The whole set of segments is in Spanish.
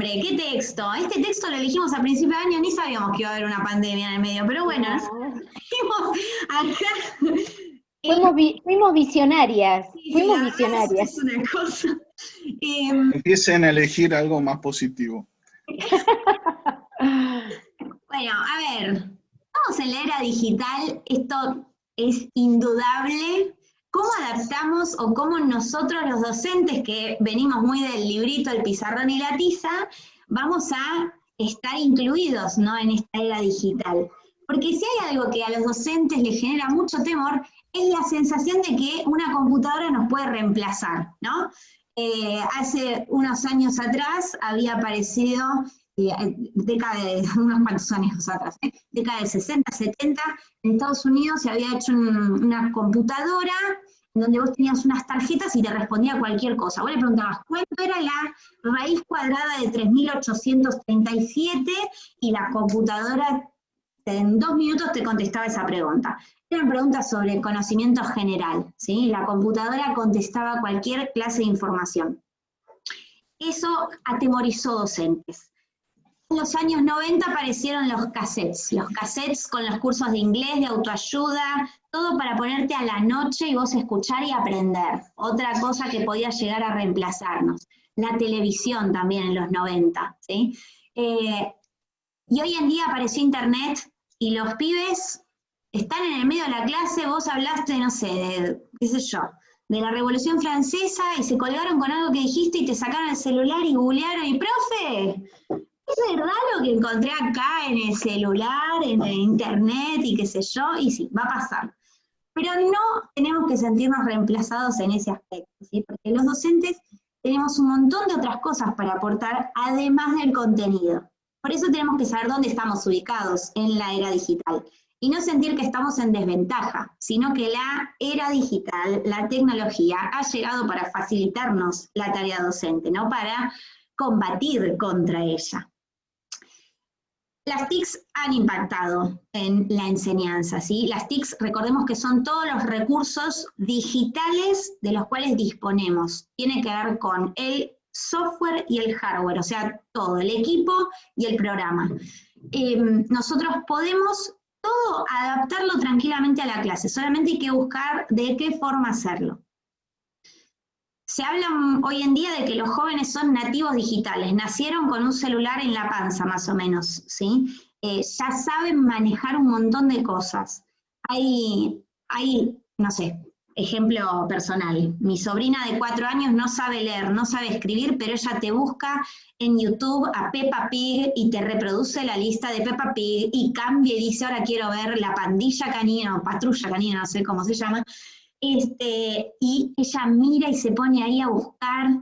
sobre qué texto. Este texto lo elegimos a principio de año, ni sabíamos que iba a haber una pandemia en el medio, pero bueno, nos dijimos acá. Fuimos visionarias, Sí, la verdad es una cosa. Empiecen a elegir algo más positivo. Bueno, a ver, estamos en la era digital, esto es indudable. ¿Cómo adaptamos o cómo nosotros los docentes, que venimos muy del librito, el pizarrón y la tiza, vamos a estar incluidos, ¿no?, en esta era digital? Porque si hay algo que a los docentes les genera mucho temor, es la sensación de que una computadora nos puede reemplazar, ¿no? Hace unos años atrás había aparecido, unos cuantos años atrás, década de 60, 70, en Estados Unidos se había hecho una computadora donde vos tenías unas tarjetas y te respondía cualquier cosa. Vos le preguntabas cuánto era la raíz cuadrada de 3.837 y la computadora en 2 minutos te contestaba esa pregunta. Eran preguntas sobre conocimiento general, ¿sí? La computadora contestaba cualquier clase de información. Eso atemorizó docentes. En los años 90 aparecieron los cassettes con los cursos de inglés, de autoayuda, todo para ponerte a la noche y vos escuchar y aprender. Otra cosa que podía llegar a reemplazarnos. La televisión también en los 90, ¿sí? Y hoy en día apareció internet y los pibes están en el medio de la clase, vos hablaste, no sé, de, qué sé yo, de la Revolución Francesa y se colgaron con algo que dijiste y te sacaron el celular y googlearon y profe, ¿es verdad lo que encontré acá en el celular, en el internet y qué sé yo? Y sí, va a pasar. Pero no tenemos que sentirnos reemplazados en ese aspecto, ¿sí? Porque los docentes tenemos un montón de otras cosas para aportar además del contenido. Por eso tenemos que saber dónde estamos ubicados en la era digital. Y no sentir que estamos en desventaja, sino que la era digital, la tecnología, ha llegado para facilitarnos la tarea docente, no para combatir contra ella. Las TICs han impactado en la enseñanza, ¿sí? Las TICs, recordemos que son todos los recursos digitales de los cuales disponemos. Tiene que ver con el software y el hardware, o sea, todo, el equipo y el programa. Nosotros podemos todo adaptarlo tranquilamente a la clase, solamente hay que buscar de qué forma hacerlo. Se habla hoy en día de que los jóvenes son nativos digitales, nacieron con un celular en la panza más o menos, ¿sí? Ya saben manejar un montón de cosas. Hay, no sé, ejemplo personal, mi sobrina de 4 años no sabe leer, no sabe escribir, pero ella te busca en YouTube a Peppa Pig y te reproduce la lista de Peppa Pig y cambia y dice, ahora quiero ver la pandilla canina o patrulla canina, no sé cómo se llama, y ella mira y se pone ahí a buscar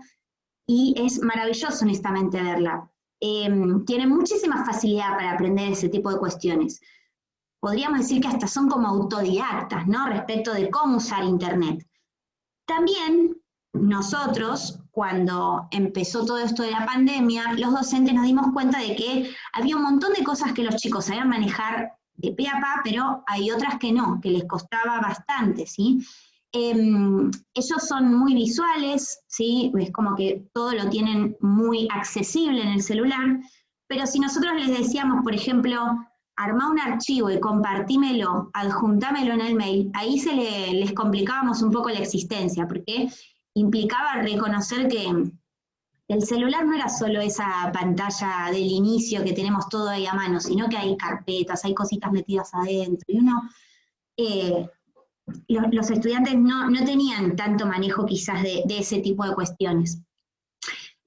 y es maravilloso honestamente verla. Tiene muchísima facilidad para aprender ese tipo de cuestiones. Podríamos decir que hasta son como autodidactas, ¿no?, respecto de cómo usar internet. También nosotros, cuando empezó todo esto de la pandemia, los docentes nos dimos cuenta de que había un montón de cosas que los chicos sabían manejar de pe a pa, pero hay otras que no, que les costaba bastante, ¿sí? Ellos son muy visuales, ¿sí? Es como que todo lo tienen muy accesible en el celular, pero si nosotros les decíamos, por ejemplo, armá un archivo y compartímelo, adjuntámelo en el mail, ahí les complicábamos un poco la existencia, porque implicaba reconocer que el celular no era solo esa pantalla del inicio que tenemos todo ahí a mano, sino que hay carpetas, hay cositas metidas adentro, y uno, los estudiantes no tenían tanto manejo quizás de ese tipo de cuestiones.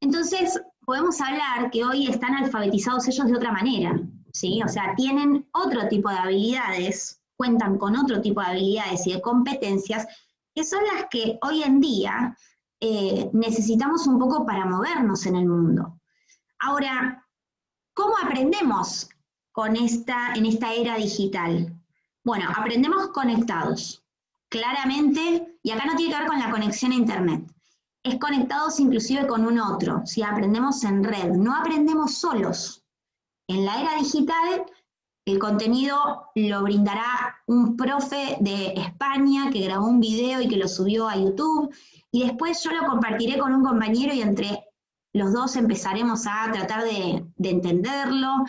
Entonces, podemos hablar que hoy están alfabetizados ellos de otra manera, ¿sí? O sea, tienen otro tipo de habilidades, cuentan con otro tipo de habilidades y de competencias, que son las que hoy en día necesitamos un poco para movernos en el mundo. Ahora, ¿cómo aprendemos en esta era digital? Bueno, aprendemos conectados, claramente, y acá no tiene que ver con la conexión a internet, es conectados inclusive con un otro, si aprendemos en red, no aprendemos solos. En la era digital, el contenido lo brindará un profe de España que grabó un video y que lo subió a YouTube, y después yo lo compartiré con un compañero y entre los dos empezaremos a tratar de entenderlo,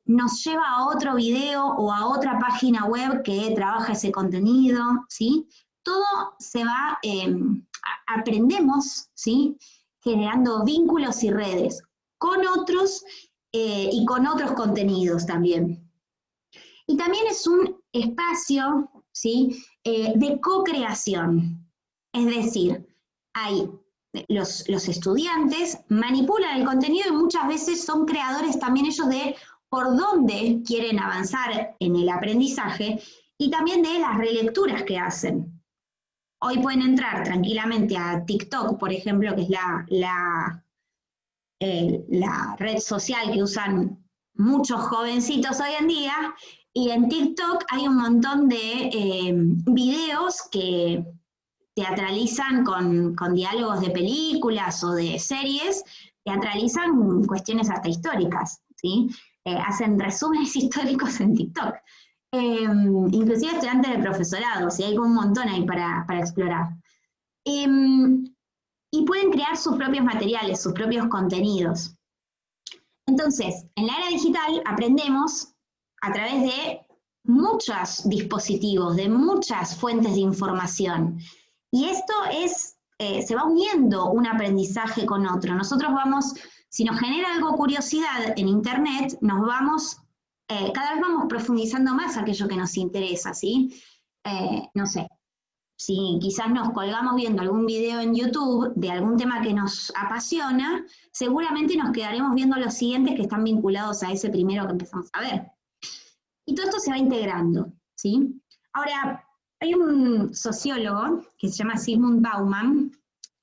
nos lleva a otro video o a otra página web que trabaja ese contenido, ¿sí? Todo se va, aprendemos, ¿sí? Generando vínculos y redes con otros y con otros contenidos también. Y también es un espacio, ¿sí? De co-creación, es decir, hay los estudiantes manipulan el contenido y muchas veces son creadores también ellos de por dónde quieren avanzar en el aprendizaje y también de las relecturas que hacen. Hoy pueden entrar tranquilamente a TikTok, por ejemplo, que es la red social que usan muchos jovencitos hoy en día, y en TikTok hay un montón de videos que teatralizan con diálogos de películas o de series, teatralizan cuestiones hasta históricas, ¿sí? Hacen resúmenes históricos en TikTok. Inclusive estudiantes de profesorado, ¿sí? Hay un montón ahí para explorar. Y pueden crear sus propios materiales, sus propios contenidos. Entonces, en la era digital aprendemos a través de muchos dispositivos, de muchas fuentes de información. Y esto se va uniendo un aprendizaje con otro. Nosotros vamos, si nos genera algo curiosidad en Internet, nos vamos, cada vez vamos profundizando más aquello que nos interesa, ¿sí? No sé, si quizás nos colgamos viendo algún video en YouTube de algún tema que nos apasiona, seguramente nos quedaremos viendo los siguientes que están vinculados a ese primero que empezamos a ver. Y todo esto se va integrando, ¿sí? Ahora, hay un sociólogo que se llama Zygmunt Bauman.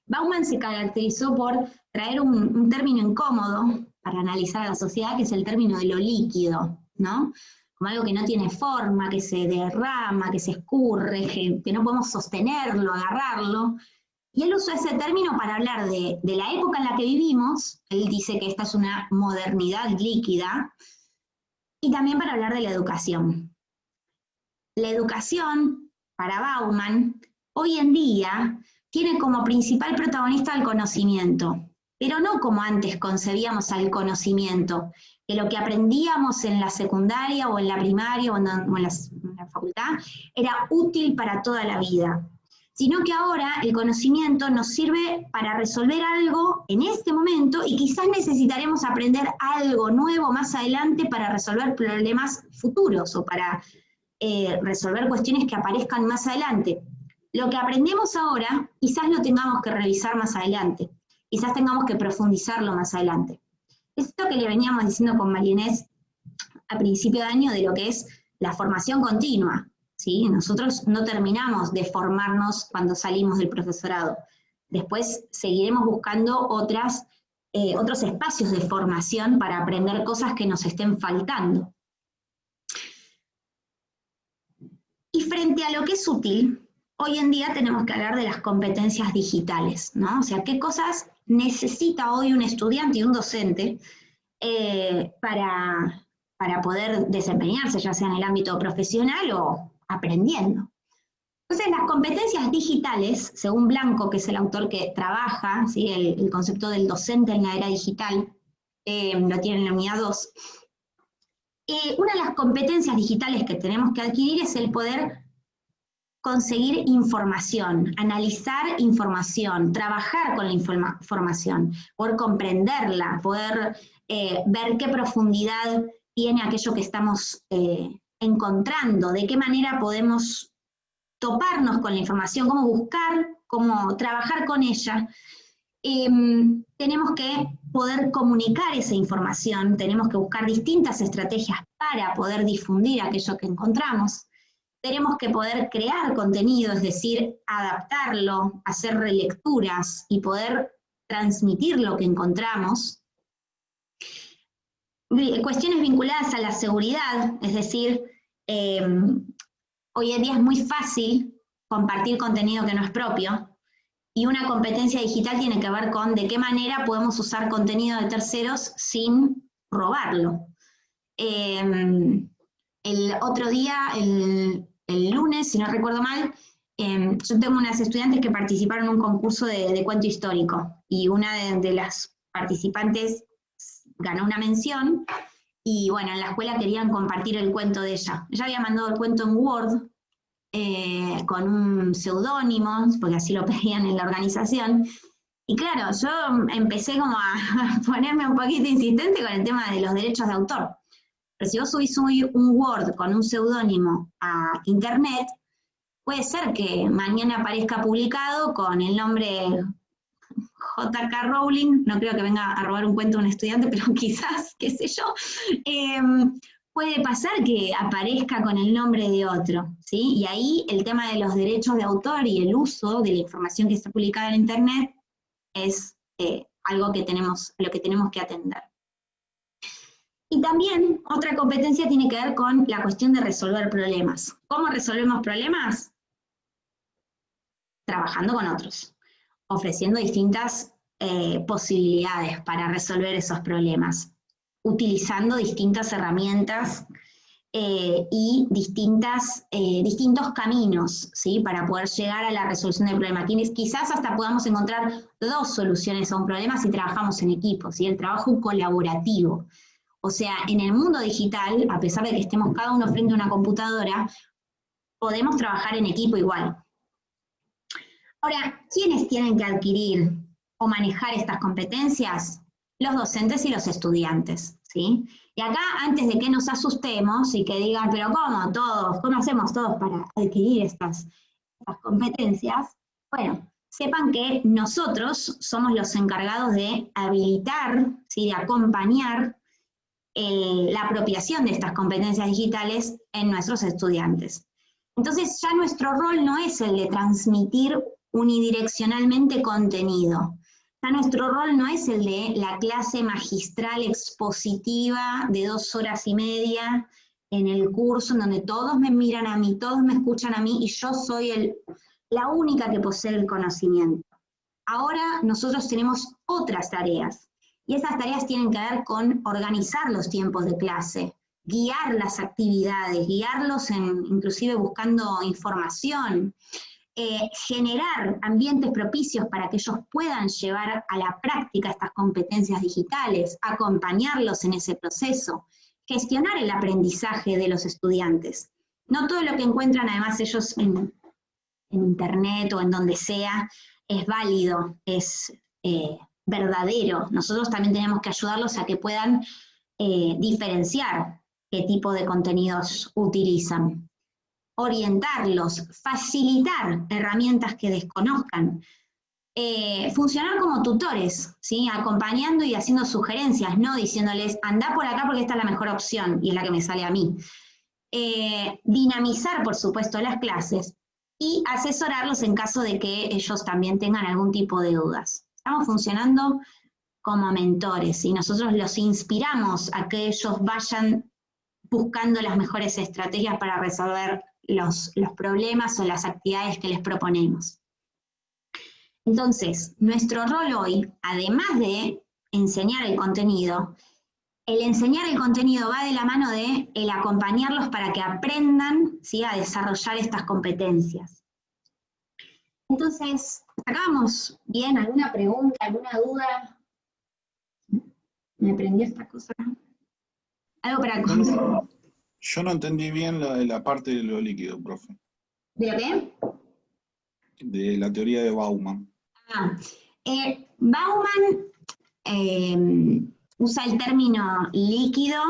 Bauman se caracterizó por traer un término incómodo para analizar a la sociedad, que es el término de lo líquido, ¿no? Como algo que no tiene forma, que se derrama, que se escurre, que no podemos sostenerlo, agarrarlo. Y él usó ese término para hablar de la época en la que vivimos. Él dice que esta es una modernidad líquida, y también para hablar de la educación. La educación, para Bauman, hoy en día tiene como principal protagonista el conocimiento, pero no como antes concebíamos al conocimiento, que lo que aprendíamos en la secundaria o en la primaria o en la facultad era útil para toda la vida, sino que ahora el conocimiento nos sirve para resolver algo en este momento y quizás necesitaremos aprender algo nuevo más adelante para resolver problemas futuros o para resolver cuestiones que aparezcan más adelante. Lo que aprendemos ahora quizás lo tengamos que revisar más adelante, quizás tengamos que profundizarlo más adelante. Esto que le veníamos diciendo con María Inés a principio de año de lo que es la formación continua, ¿sí? Nosotros no terminamos de formarnos cuando salimos del profesorado. Después seguiremos buscando otros espacios de formación para aprender cosas que nos estén faltando. Y frente a lo que es útil, hoy en día tenemos que hablar de las competencias digitales, ¿no? O sea, qué cosas necesita hoy un estudiante y un docente para poder desempeñarse, ya sea en el ámbito profesional o aprendiendo. Entonces, las competencias digitales, según Blanco, que es el autor que trabaja, ¿sí? el concepto del docente en la era digital, lo tiene en la unidad 2, una de las competencias digitales que tenemos que adquirir es el poder conseguir información, analizar información, trabajar con la información, poder comprenderla, poder ver qué profundidad tiene aquello que estamos encontrando, de qué manera podemos toparnos con la información, cómo buscar, cómo trabajar con ella. Tenemos que poder comunicar esa información, tenemos que buscar distintas estrategias para poder difundir aquello que encontramos. Tenemos que poder crear contenido, es decir, adaptarlo, hacer relecturas y poder transmitir lo que encontramos. Cuestiones vinculadas a la seguridad, es decir, hoy en día es muy fácil compartir contenido que no es propio, y una competencia digital tiene que ver con de qué manera podemos usar contenido de terceros sin robarlo. El otro día, el lunes, si no recuerdo mal, yo tengo unas estudiantes que participaron en un concurso de cuento histórico, y una de las participantes ganó una mención, y bueno, en la escuela querían compartir el cuento de ella. Ella había mandado el cuento en Word, con un seudónimo, porque así lo pedían en la organización, y claro, yo empecé como a ponerme un poquito insistente con el tema de los derechos de autor. Pero si vos subís un Word con un seudónimo a internet, puede ser que mañana aparezca publicado con el nombre J.K. Rowling, no creo que venga a robar un cuento a un estudiante, pero quizás, qué sé yo, puede pasar que aparezca con el nombre de otro, ¿sí? Y ahí el tema de los derechos de autor y el uso de la información que está publicada en internet es algo que lo que tenemos que atender. Y también otra competencia tiene que ver con la cuestión de resolver problemas. ¿Cómo resolvemos problemas? Trabajando con otros, ofreciendo distintas posibilidades para resolver esos problemas, utilizando distintas herramientas y distintos caminos, ¿sí? Para poder llegar a la resolución del problema. Quizás hasta podamos encontrar dos soluciones a un problema si trabajamos en equipo, ¿sí? El trabajo colaborativo. O sea, en el mundo digital, a pesar de que estemos cada uno frente a una computadora, podemos trabajar en equipo igual. Ahora, ¿quiénes tienen que adquirir o manejar estas competencias? Los docentes y los estudiantes, ¿sí? Y acá, antes de que nos asustemos y que digan, pero ¿cómo hacemos todos para adquirir estas competencias? Bueno, sepan que nosotros somos los encargados de habilitar, ¿sí? De acompañar la apropiación de estas competencias digitales en nuestros estudiantes. Entonces ya nuestro rol no es el de transmitir unidireccionalmente contenido. Ya nuestro rol no es el de la clase magistral expositiva de 2 horas y media en el curso en donde todos me miran a mí, todos me escuchan a mí y yo soy la única que posee el conocimiento. Ahora nosotros tenemos otras tareas. Y esas tareas tienen que ver con organizar los tiempos de clase, guiar las actividades, guiarlos inclusive buscando información, generar ambientes propicios para que ellos puedan llevar a la práctica estas competencias digitales, acompañarlos en ese proceso, gestionar el aprendizaje de los estudiantes. No todo lo que encuentran además ellos en internet o en donde sea es válido, es verdadero. Nosotros también tenemos que ayudarlos a que puedan diferenciar qué tipo de contenidos utilizan, orientarlos, facilitar herramientas que desconozcan, funcionar como tutores, ¿sí? Acompañando y haciendo sugerencias, no diciéndoles, andá por acá porque esta es la mejor opción y es la que me sale a mí. Dinamizar, por supuesto, las clases y asesorarlos en caso de que ellos también tengan algún tipo de dudas. Estamos funcionando como mentores y nosotros los inspiramos a que ellos vayan buscando las mejores estrategias para resolver los problemas o las actividades que les proponemos. Entonces, nuestro rol hoy, además de enseñar el contenido va de la mano de el acompañarlos para que aprendan, ¿sí? A desarrollar estas competencias. Entonces, ¿sacamos bien? ¿Alguna pregunta, alguna duda? ¿Me prendió esta cosa? ¿Algo para contar? Yo no entendí bien la parte de lo líquido, profe. ¿De lo qué? De la teoría de Bauman. Bauman usa el término líquido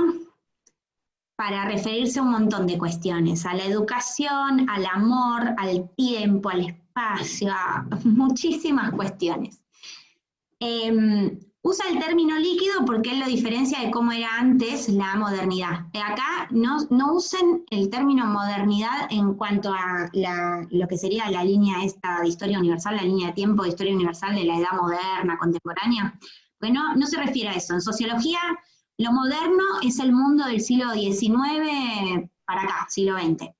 para referirse a un montón de cuestiones, a la educación, al amor, al tiempo, al espacio, a muchísimas cuestiones. Usa el término líquido porque él lo diferencia de cómo era antes la modernidad. Acá no usen el término modernidad en cuanto a lo que sería la línea esta de historia universal, la línea de tiempo de historia universal de la edad moderna, contemporánea, porque no se refiere a eso. En sociología, lo moderno es el mundo del siglo XIX para acá, siglo XX.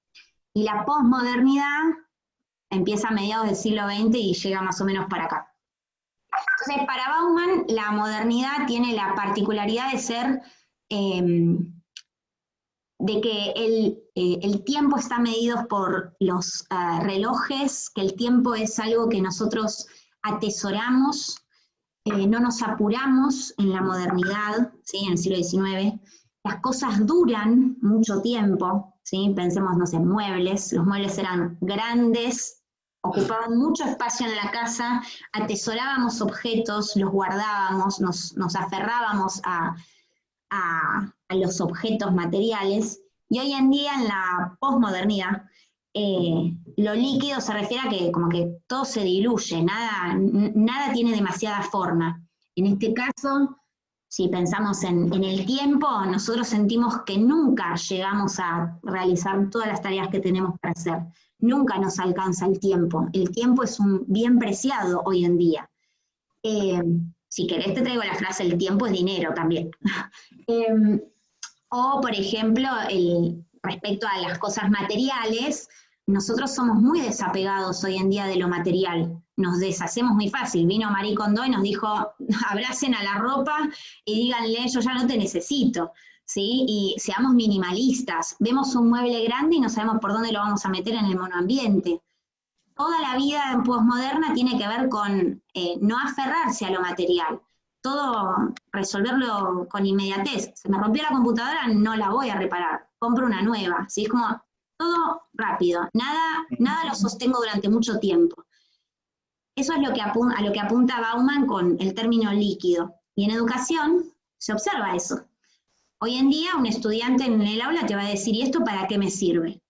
Y la posmodernidad empieza a mediados del siglo XX y llega más o menos para acá. Entonces, para Bauman, la modernidad tiene la particularidad de ser de que el tiempo está medido por los relojes, que el tiempo es algo que nosotros atesoramos, no nos apuramos en la modernidad, ¿sí? En el siglo XIX. Las cosas duran mucho tiempo, ¿sí? Pensemos, no sé, muebles. Los muebles eran grandes, ocupaban mucho espacio en la casa, atesorábamos objetos, los guardábamos, nos aferrábamos a los objetos materiales, y hoy en día en la posmodernidad, lo líquido se refiere a que como que todo se diluye, nada tiene demasiada forma. En este caso, si pensamos en el tiempo, nosotros sentimos que nunca llegamos a realizar todas las tareas que tenemos para hacer. Nunca nos alcanza el tiempo. El tiempo es un bien preciado hoy en día. Si querés te traigo la frase, el tiempo es dinero también. O, por ejemplo, respecto a las cosas materiales, nosotros somos muy desapegados hoy en día de lo material. Nos deshacemos muy fácil. Vino Marie Kondo y nos dijo, abracen a la ropa y díganle, yo ya no te necesito, ¿sí? Y seamos minimalistas. Vemos un mueble grande y no sabemos por dónde lo vamos a meter en el monoambiente. Toda la vida posmoderna tiene que ver con no aferrarse a lo material. Todo resolverlo con inmediatez. Se me rompió la computadora, no la voy a reparar, compro una nueva. ¿Sí? Es como todo rápido, nada lo sostengo durante mucho tiempo. Eso es a lo que apunta Bauman con el término líquido. Y en educación se observa eso. Hoy en día un estudiante en el aula te va a decir, ¿y esto para qué me sirve?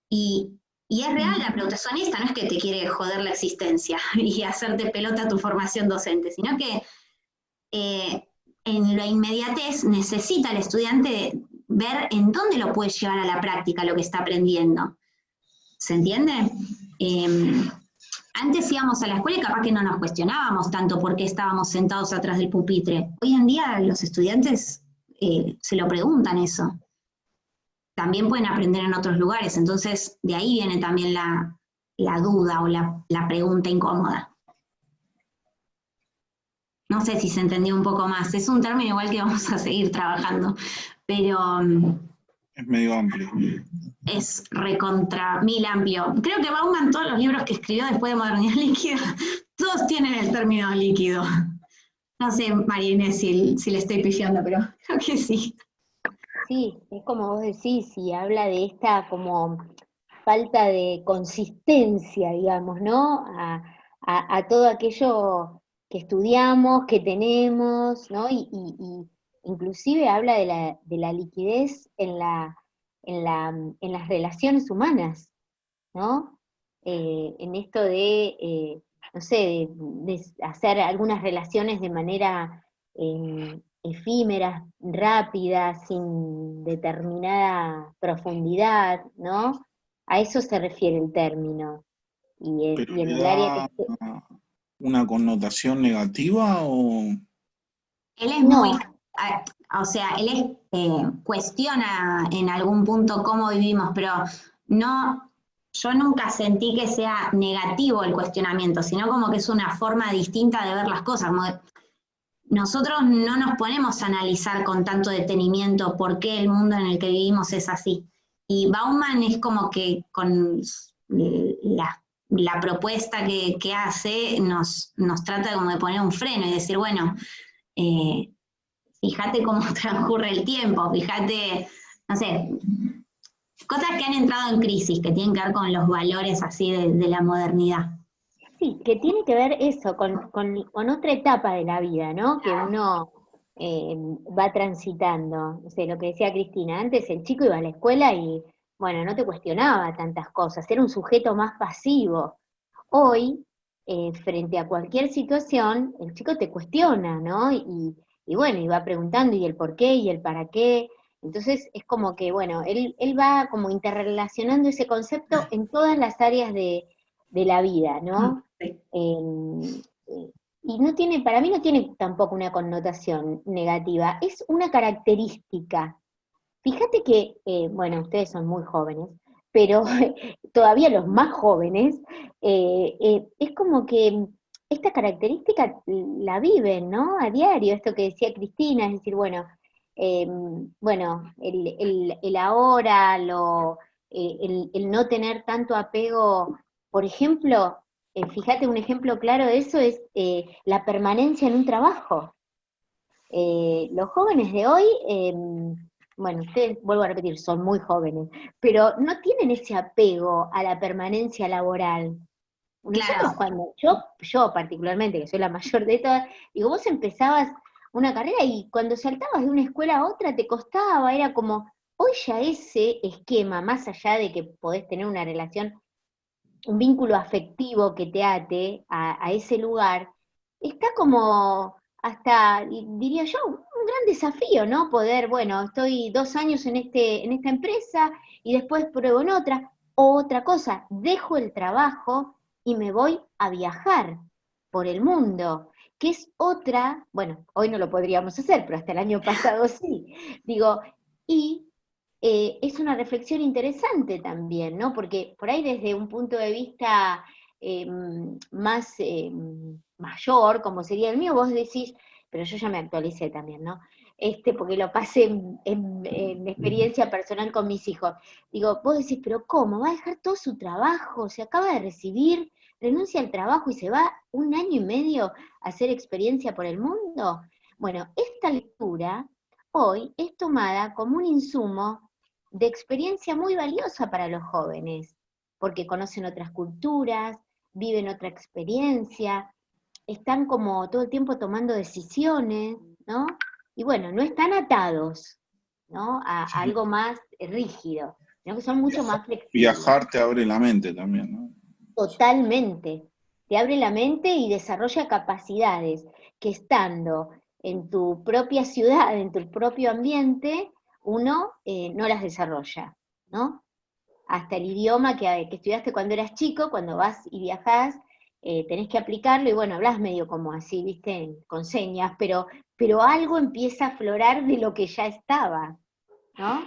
Y es real, la pregunta es honesta, no es que te quiere joder la existencia y hacerte pelota tu formación docente, sino que en la inmediatez necesita el estudiante ver en dónde lo puede llevar a la práctica lo que está aprendiendo. ¿Se entiende? Antes íbamos a la escuela y capaz que no nos cuestionábamos tanto por qué estábamos sentados atrás del pupitre. Hoy en día los estudiantes se lo preguntan eso. También pueden aprender en otros lugares, entonces de ahí viene también la duda o la pregunta incómoda. No sé si se entendió un poco más, es un término igual que vamos a seguir trabajando, pero Es medio amplio. es recontra mil amplio. Creo que Bauman, todos los libros que escribió después de Modernidad Líquida, todos tienen el término líquido. No sé, María Inés, si le estoy pifiando, pero creo que sí. Sí, es como vos decís, y habla de esta como falta de consistencia, digamos, ¿no? A todo aquello que estudiamos, que tenemos, ¿no? Y inclusive habla de la liquidez en las relaciones humanas, ¿no? En esto de, no sé, de hacer algunas relaciones de manera efímeras, rápidas, sin determinada profundidad, ¿no? A eso se refiere el término. Y ¿Pero en le el área que da una connotación negativa o...? Él es no, muy, o sea, él cuestiona en algún punto cómo vivimos, pero no, yo nunca sentí que sea negativo el cuestionamiento, sino como que es una forma distinta de ver las cosas. Como que nosotros no nos ponemos a analizar con tanto detenimiento por qué el mundo en el que vivimos es así. Y Bauman es como que con la propuesta que hace nos trata como de poner un freno y decir, bueno, fíjate cómo transcurre el tiempo, fíjate, no sé, cosas que han entrado en crisis, que tienen que ver con los valores así de la modernidad. sí, que tiene que ver eso, con otra etapa de la vida, ¿no? Que uno va transitando. No sé, lo que decía Cristina, antes el chico iba a la escuela y, bueno, no te cuestionaba tantas cosas, era un sujeto más pasivo. Hoy, frente a cualquier situación, el chico te cuestiona, ¿no? Y bueno, y va preguntando y el por qué y el para qué. Entonces es como que, bueno, él va como interrelacionando ese concepto en todas las áreas de la vida, ¿no? Sí. Y no tiene, para mí no tiene tampoco una connotación negativa, es una característica. Fíjate que, bueno, ustedes son muy jóvenes, pero todavía los más jóvenes, es como que esta característica la viven, ¿no? A diario, esto que decía Cristina, es decir, bueno, bueno, el ahora, el no tener tanto apego, por ejemplo, fíjate, un ejemplo claro de eso es la permanencia en un trabajo. Los jóvenes de hoy, bueno, ustedes, vuelvo a repetir, son muy jóvenes, pero no tienen ese apego a la permanencia laboral. Nosotros Claro, cuando, yo particularmente, que soy la mayor de todas, digo, vos empezabas una carrera y cuando saltabas de una escuela a otra te costaba, era como, hoy ya ese esquema, más allá de que podés tener una relación, un vínculo afectivo que te ate a ese lugar, está como hasta, diría yo, un gran desafío, ¿no? Poder, bueno, estoy 2 años en esta empresa y después pruebo en otra cosa, dejo el trabajo y me voy a viajar por el mundo, que es otra, bueno, hoy no lo podríamos hacer, pero hasta el año pasado sí, digo, y es una reflexión interesante también, ¿no? Porque por ahí desde un punto de vista eh, más mayor, como sería el mío, vos decís, pero yo ya me actualicé también, ¿no? Porque lo pasé en experiencia personal con mis hijos. Digo, vos decís, pero ¿cómo? ¿Va a dejar todo su trabajo? Se acaba de recibir, renuncia al trabajo y se va 1 año y medio a hacer experiencia por el mundo. Bueno, esta lectura hoy es tomada como un insumo de experiencia muy valiosa para los jóvenes, porque conocen otras culturas, viven otra experiencia, están como todo el tiempo tomando decisiones, ¿no? Y bueno, no están atados, ¿no? A Sí. algo más rígido, sino que son mucho más flexibles. Viajar te abre la mente también, ¿no? Totalmente. Te abre la mente y desarrolla capacidades que estando en tu propia ciudad, en tu propio ambiente, uno no las desarrolla, ¿no? Hasta el idioma que estudiaste cuando eras chico, cuando vas y viajás, tenés que aplicarlo y bueno, hablas medio como así, viste, con señas, pero algo empieza a aflorar de lo que ya estaba, ¿no?